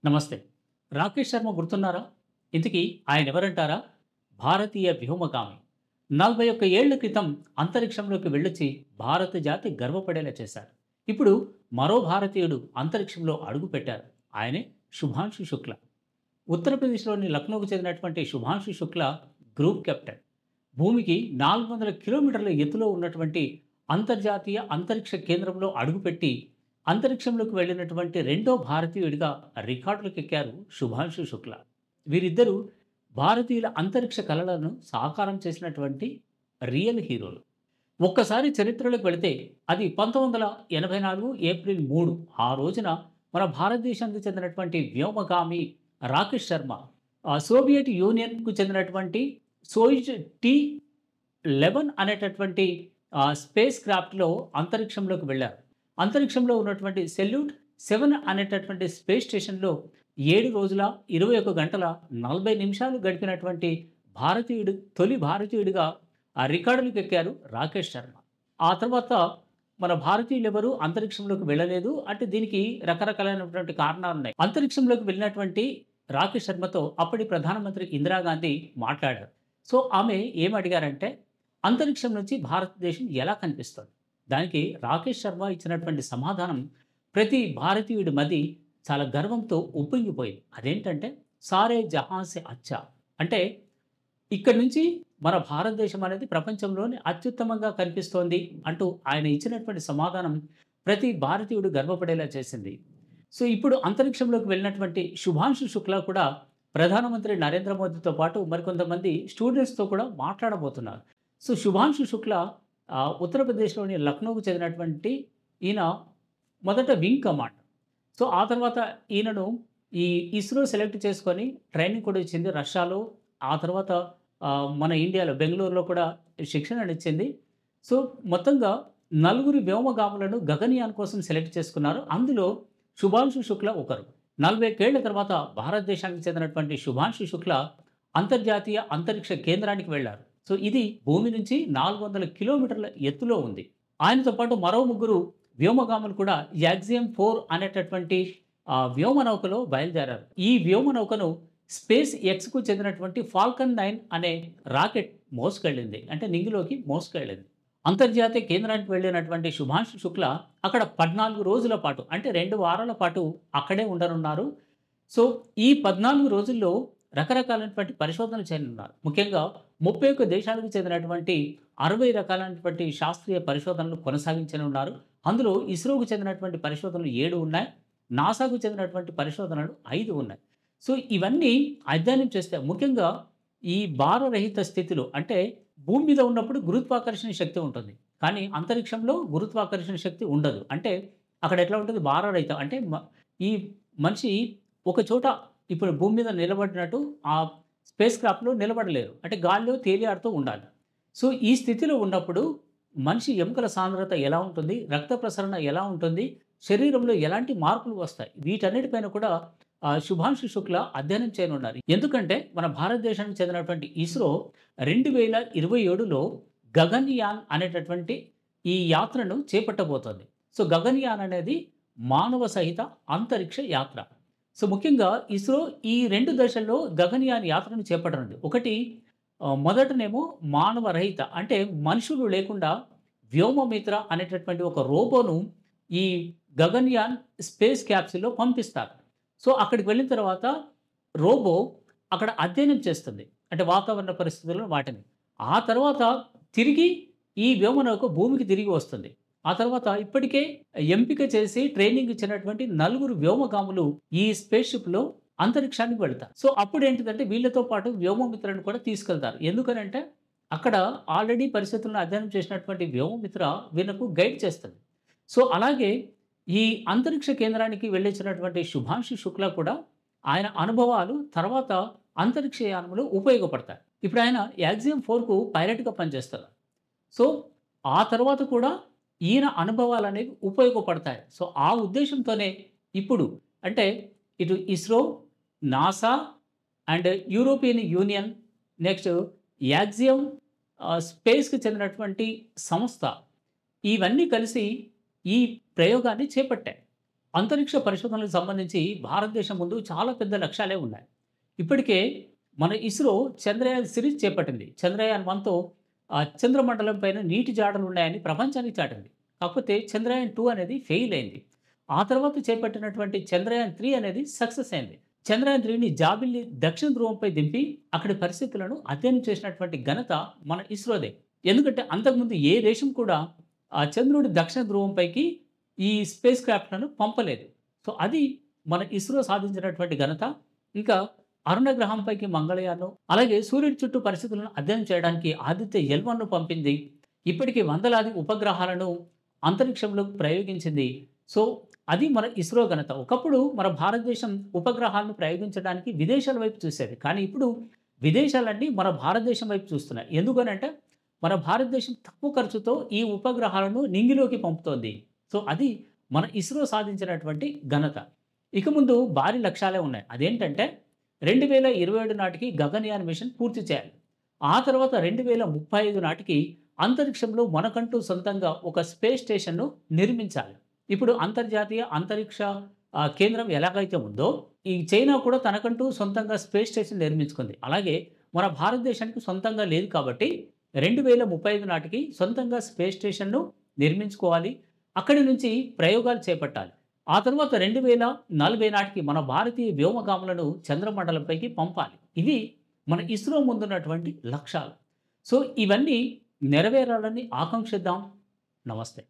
నమస్తే. రాకేష్ శర్మ గుర్తున్నారా? ఇంతకీ ఆయనెవరంటారా? భారతీయ వ్యోమగామి. 41 ఏళ్ల క్రితం అంతరిక్షంలోకి వెళ్ళొచ్చి భారత జాతి గర్వపడేలా చేశారు. ఇప్పుడు మరో భారతీయుడు అంతరిక్షంలో అడుగుపెట్టారు. ఆయనే శుభాంశు శుక్లా. ఉత్తరప్రదేశ్‌లోని లక్నోకు చెందినటువంటి శుభాంశు శుక్లా గ్రూప్ కెప్టెన్. భూమికి 400 కిలోమీటర్ల ఎత్తులో ఉన్నటువంటి అంతర్జాతీయ అంతరిక్ష కేంద్రంలో అడుగుపెట్టి అంతరిక్షంలోకి వెళ్ళినటువంటి రెండో భారతీయుడిగా రికార్డులకెక్కారు శుభాంశు శుక్లా. వీరిద్దరూ భారతీయుల అంతరిక్ష కలలను సాకారం చేసినటువంటి రియల్ హీరోలు. ఒక్కసారి చరిత్రలోకి వెళితే అది 1984 ఏప్రిల్ 3 ఆ రోజున మన భారతదేశానికి చెందినటువంటి వ్యోమగామి రాకేష్ శర్మ సోవియట్ యూనియన్‌కు చెందినటువంటి సోయుజ్ టీ-11 అనేటటువంటి స్పేస్ క్రాఫ్ట్‌లో అంతరిక్షంలోకి వెళ్లారు. అంతరిక్షంలో ఉన్నటువంటి సెల్యూట్ 7 అనేటటువంటి స్పేస్ స్టేషన్‌లో 7 రోజుల 21 గంటల 40 నిమిషాలు గడిపినటువంటి తొలి భారతీయుడిగా ఆ రికార్డులకెక్కారు రాకేష్ శర్మ. ఆ తర్వాత మన భారతీయులెవరూ అంతరిక్షంలోకి వెళ్ళలేదు. అంటే దీనికి రకరకాలైనటువంటి కారణాలున్నాయి. అంతరిక్షంలోకి వెళ్ళినటువంటి రాకేష్ శర్మతో అప్పటి ప్రధానమంత్రి ఇందిరాగాంధీ మాట్లాడారు. సో, ఆమె ఏమడిగారంటే, అంతరిక్షం నుంచి భారతదేశం ఎలా కనిపిస్తుంది? దానికి రాకేష్ శర్మ ఇచ్చినటువంటి సమాధానం ప్రతి భారతీయుడి మది చాలా గర్వంతో ఉప్పొంగిపోయింది. అదేంటంటే, సారే జహాం సే అచ్చా. అంటే ఇక్కడి నుంచి మన భారతదేశం అనేది ప్రపంచంలోనే అత్యుత్తమంగా కనిపిస్తోంది అంటూ ఆయన ఇచ్చినటువంటి సమాధానం ప్రతి భారతీయుడు గర్వపడేలా చేసింది. సో, ఇప్పుడు అంతరిక్షంలోకి వెళ్ళినటువంటి శుభాంశు శుక్లా కూడా ప్రధానమంత్రి నరేంద్ర మోదీతో పాటు మరికొంతమంది స్టూడెంట్స్‌తో కూడా మాట్లాడబోతున్నారు. సో, శుభాంశు శుక్లా ఉత్తరప్రదేశ్‌లోని లక్నోకు చెందినటువంటి ఈయన మొదట వింగ్ కమాండ్. సో, ఆ తర్వాత ఈయనను ఈ ఇస్రో సెలెక్ట్ చేసుకొని ట్రైనింగ్ కూడా ఇచ్చింది రష్యాలో. ఆ తర్వాత మన ఇండియాలో బెంగుళూరులో కూడా శిక్షణనిచ్చింది. సో, మొత్తంగా నలుగురు వ్యోమగాములను గగన్‌యాన్ కోసం సెలెక్ట్ చేసుకున్నారు. అందులో శుభాంశు శుక్లా ఒకరు. 41 ఏళ్ల తర్వాత భారతదేశానికి చెందినటువంటి శుభాంశు శుక్లా అంతర్జాతీయ అంతరిక్ష కేంద్రానికి వెళ్లారు. సో, ఇది భూమి నుంచి 400 కిలోమీటర్ల ఎత్తులో ఉంది. ఆయనతో పాటు మరో ముగ్గురు వ్యోమగాములు కూడా యాక్సియం 4 అనేటటువంటి వ్యోమనౌకలో బయలుదేరారు. ఈ వ్యోమనౌకను స్పేస్ ఎక్స్‌కు చెందినటువంటి ఫాల్కన్ 9 అనే రాకెట్ మోసుకెళ్ళింది. అంటే నింగిలోకి మోసుకెళ్ళింది. అంతర్జాతీయ కేంద్రానికి వెళ్ళినటువంటి శుభాంశు శుక్లా అక్కడ 14 రోజుల పాటు అంటే 2 వారాల పాటు అక్కడే ఉండనున్నారు. సో, ఈ 14 రోజుల్లో రకరకాలైనటువంటి పరిశోధనలు చేయనున్నారు. ముఖ్యంగా 31 దేశాలకు చెందినటువంటి 60 రకాలైనటువంటి శాస్త్రీయ పరిశోధనలు కొనసాగించనున్నారు. అందులో ఇస్రోకు చెందినటువంటి పరిశోధనలు 7 ఉన్నాయి. నాసాకు చెందినటువంటి పరిశోధనలు 5 ఉన్నాయి. సో, ఇవన్నీ అధ్యయనం చేస్తే ముఖ్యంగా ఈ భారరహిత స్థితిలో అంటే భూమి మీద ఉన్నప్పుడు గురుత్వాకర్షణ శక్తి ఉంటుంది. కానీ అంతరిక్షంలో గురుత్వాకర్షణ శక్తి ఉండదు. అంటే అక్కడ ఎట్లా ఉంటుంది భారరహితం. అంటే ఈ మనిషి ఒక చోట ఇప్పుడు భూమి మీద నిలబడినట్టు ఆ స్పేస్ క్రాఫ్ట్‌లో నిలబడలేరు. అంటే గాల్లో తేలియాడుతూ ఉండాలి. సో, ఈ స్థితిలో ఉన్నప్పుడు మనిషి ఎముకల సాంద్రత ఎలా ఉంటుంది? రక్త ప్రసరణ ఎలా ఉంటుంది? శరీరంలో ఎలాంటి మార్పులు వస్తాయి? వీటన్నిటిపైన కూడా శుభాంశు శుక్లా అధ్యయనం చేయనున్నారు. ఎందుకంటే మన భారతదేశానికి చెందినటువంటి ఇస్రో 2027లో గగన్‌యాన్ అనేటటువంటి ఈ యాత్రను చేపట్టబోతోంది. సో, గగన్‌యాన్ అనేది మానవ సహిత అంతరిక్ష యాత్ర. సో, ముఖ్యంగా ఇస్రో ఈ 2 దశల్లో గగన్‌యాన్ యాత్రను చేపట్టనుంది. ఒకటి మొదటనేమో మానవ రహిత అంటే మనుషులు లేకుండా వ్యోమమిత్ర అనేటటువంటి ఒక రోబోను ఈ గగన్‌యాన్ స్పేస్ క్యాప్సూల్‌లో పంపిస్తారు. సో, అక్కడికి వెళ్ళిన తర్వాత రోబో అక్కడ అధ్యయనం చేస్తుంది. అంటే వాతావరణ పరిస్థితులను వాటిని. ఆ తర్వాత తిరిగి ఈ వ్యోమనౌక భూమికి తిరిగి వస్తుంది. ఆ తర్వాత ఇప్పటికే ఎంపిక చేసి ట్రైనింగ్ ఇచ్చినటువంటి నలుగురు వ్యోమగాములు ఈ స్పేస్ షిప్‌లో అంతరిక్షానికి వెళ్తారు. సో, అప్పుడేంటిదంటే వీళ్ళతో పాటు వ్యోమమిత్రను కూడా తీసుకెళ్తారు. ఎందుకనంటే అక్కడ ఆల్రెడీ పరిస్థితులను అధ్యయనం చేసినటువంటి వ్యోమమిత్ర వీళ్ళకు గైడ్ చేస్తుంది. సో, అలాగే ఈ అంతరిక్ష కేంద్రానికి వెళ్ళొచ్చినటువంటి శుభాంశు శుక్లా కూడా ఆయన అనుభవాలు తర్వాత అంతరిక్ష యానంలో ఉపయోగపడతాయి. ఇప్పుడు ఆయన యాక్సియం 4కు పైలట్‌గా పనిచేస్తారు. సో, ఆ తర్వాత కూడా ఈయన అనుభవాలనేవి ఉపయోగపడతాయి. సో, ఆ ఉద్దేశంతోనే ఇప్పుడు అంటే ఇటు ISRO, NASA and European Union next Axiom స్పేస్‌కి చెందినటువంటి సంస్థ ఇవన్నీ కలిసి ఈ ప్రయోగాన్ని చేపట్టాయి. అంతరిక్ష పరిశోధనలకు సంబంధించి భారతదేశం ముందు చాలా పెద్ద లక్ష్యాలే ఉన్నాయి. ఇప్పటికే మన ఇస్రో చంద్రయాన్ సిరీస్ చేపట్టింది. చంద్రయాన్ 1తో చంద్రమండలం పైన నీటి జాడలు ఉన్నాయని ప్రపంచానికి చాటింది. కాకపోతే చంద్రయాన్ 2 అనేది ఫెయిల్ అయింది. ఆ తర్వాత చేపట్టినటువంటి చంద్రయాన్ 3 అనేది సక్సెస్ అయింది. చంద్రయాన్ 3ని జాబిల్లి దక్షిణ ధ్రువంపై దింపి అక్కడి పరిస్థితులను అధ్యయనం చేసినటువంటి ఘనత మన ఇస్రోదే. ఎందుకంటే అంతకుముందు ఏ దేశం కూడా ఆ చంద్రుడి దక్షిణ ధ్రువంపైకి ఈ స్పేస్ క్రాఫ్ట్‌లను పంపలేదు. సో, అది మన ఇస్రో సాధించినటువంటి ఘనత. ఇంకా అరుణ గ్రహంపైకి మంగళయానం, అలాగే సూర్యుడి చుట్టూ పరిస్థితులను అధ్యయనం చేయడానికి ఆదిత్య ఎల్-1ను పంపింది. ఇప్పటికి వందలాది ఉపగ్రహాలను అంతరిక్షంలోకి ప్రయోగించింది. సో, అది మన ఇస్రో ఘనత. ఒకప్పుడు మన భారతదేశం ఉపగ్రహాలను ప్రయోగించడానికి విదేశాల వైపు చూసేది. కానీ ఇప్పుడు విదేశాలన్నీ మన భారతదేశం వైపు చూస్తున్నాయి. ఎందుకనంటే మన భారతదేశం తక్కువ ఖర్చుతో ఈ ఉపగ్రహాలను నింగిలోకి పంపుతోంది. సో, అది మన ఇస్రో సాధించినటువంటి ఘనత. ఇక ముందు భారీ లక్ష్యాలే ఉన్నాయి. అదేంటంటే 2027 నాటికి గగన్‌యాన్ మిషన్ పూర్తి చేయాలి. ఆ తర్వాత 2035 నాటికి అంతరిక్షంలో మనకంటూ సొంతంగా ఒక స్పేస్ స్టేషన్‌ను నిర్మించాలి. ఇప్పుడు అంతర్జాతీయ అంతరిక్ష కేంద్రం ఎలాగైతే ఉందో, ఈ చైనా కూడా తనకంటూ సొంతంగా స్పేస్ స్టేషన్ నిర్మించుకుంది. అలాగే మన భారతదేశానికి సొంతంగా లేదు కాబట్టి 2035 నాటికి సొంతంగా స్పేస్ స్టేషన్‌ను నిర్మించుకోవాలి. అక్కడి నుంచి ప్రయోగాలు చేపట్టాలి. ఆ తర్వాత 2040 నాటికి మన భారతీయ వ్యోమగాములను చంద్రమండలంపైకి పంపాలి. ఇవి మన ఇస్రో ముందున్నటువంటి లక్ష్యాలు. సో, ఇవన్నీ నెరవేరాలని ఆకాంక్షిద్దాం. నమస్తే.